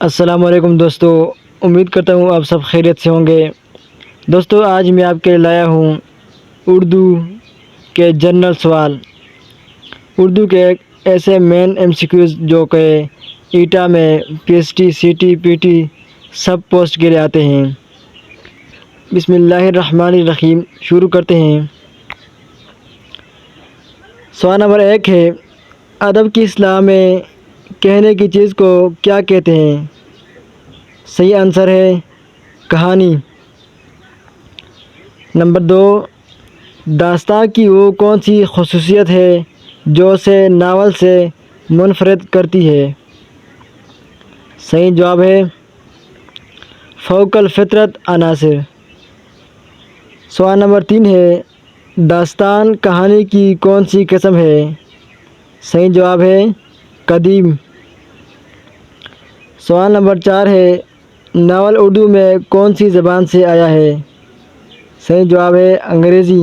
السلام علیکم دوستو، امید کرتا ہوں آپ سب خیریت سے ہوں گے۔ دوستو آج میں آپ کے لایا ہوں اردو کے جنرل سوال، اردو کے ایسے مین MCQs جو کہ ایٹا میں PST CT PT سب پوسٹ کے لیے آتے ہیں۔ بسم اللہ الرحمن الرحیم، شروع کرتے ہیں۔ سوال نمبر 1 ہے، ادب کی اصطلاح میں کہنے کی چیز کو کیا کہتے ہیں؟ صحیح آنسر ہے کہانی۔ نمبر 2، داستان کی وہ کون سی خصوصیت ہے جو اسے ناول سے منفرد کرتی ہے؟ صحیح جواب ہے فوق الفطرت عناصر۔ سوال نمبر 3 ہے، داستان کہانی کی کون سی قسم ہے؟ صحیح جواب ہے قدیم۔ سوال نمبر 4 ہے، ناول اردو میں کون سی زبان سے آیا ہے؟ صحیح جواب ہے انگریزی۔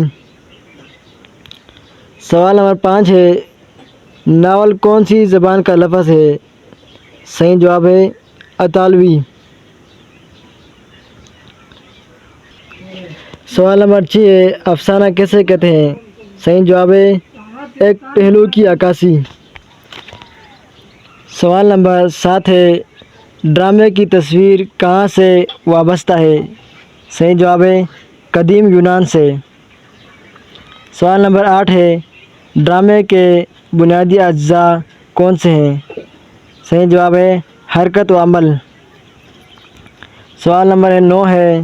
سوال نمبر 5 ہے، ناول کون سی زبان کا لفظ ہے؟ صحیح جواب ہے اطالوی۔ سوال نمبر 6 ہے، افسانہ کیسے کہتے ہیں؟ صحیح جواب ہے ایک پہلو کی عکاسی۔ سوال نمبر 7 ہے، ڈرامے کی تصویر کہاں سے وابستہ ہے؟ صحیح جواب ہے قدیم یونان سے۔ سوال نمبر 8 ہے، ڈرامے کے بنیادی اجزاء کون سے ہیں؟ صحیح جواب ہے حرکت و عمل۔ سوال نمبر 9 ہے،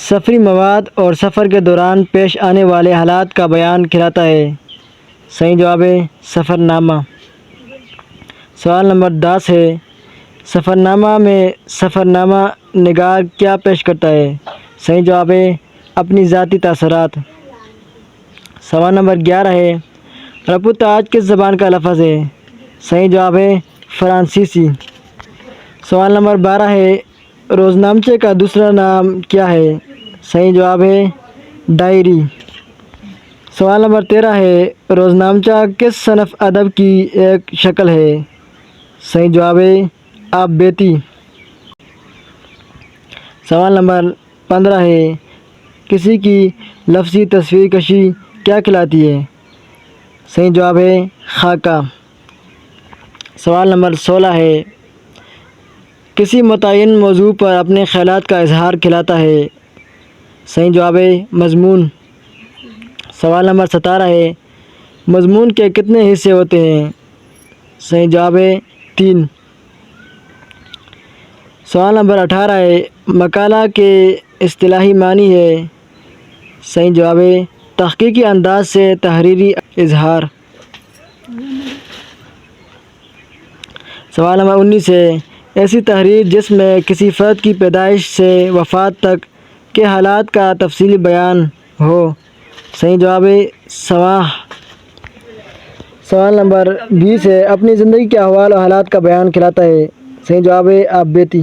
سفری مواد اور سفر کے دوران پیش آنے والے حالات کا بیان کہلاتا ہے؟ صحیح جواب ہے سفر نامہ۔ سوال نمبر 10 ہے، سفر نامہ میں سفر نامہ نگار کیا پیش کرتا ہے؟ صحیح جواب ہے اپنی ذاتی تاثرات۔ سوال نمبر 11 ہے، رب التاج کس زبان کا لفظ ہے؟ صحیح جواب ہے فرانسیسی۔ سوال نمبر 12 ہے، روزنامچے کا دوسرا نام کیا ہے؟ صحیح جواب ہے ڈائری۔ سوال نمبر 13 ہے، روزنامچہ کس صنف ادب کی ایک شکل ہے؟ صحیح جواب ہے آپ بیتی۔ سوال نمبر 15 ہے، کسی کی لفظی تصویر کشی کیا کہلاتی ہے؟ صحیح جواب ہے خاکہ۔ سوال نمبر 16 ہے، کسی متعین موضوع پر اپنے خیالات کا اظہار کہلاتا ہے؟ صحیح جواب ہے مضمون۔ سوال نمبر 17 ہے، مضمون کے کتنے حصے ہوتے ہیں؟ صحیح جواب ہے 3۔ سوال نمبر 18 ہے، مقالہ کے اصطلاحی معنی ہے؟ صحیح جواب ہے تحقیقی انداز سے تحریری اظہار۔ سوال نمبر 19 ہے، ایسی تحریر جس میں کسی فرد کی پیدائش سے وفات تک کے حالات کا تفصیلی بیان ہو؟ صحیح جواب ہے سوانح۔ سوال نمبر 20 ہے، اپنی زندگی کے احوال و حالات کا بیان کہلاتا ہے؟ صحیح جواب ہے آپ بیتی۔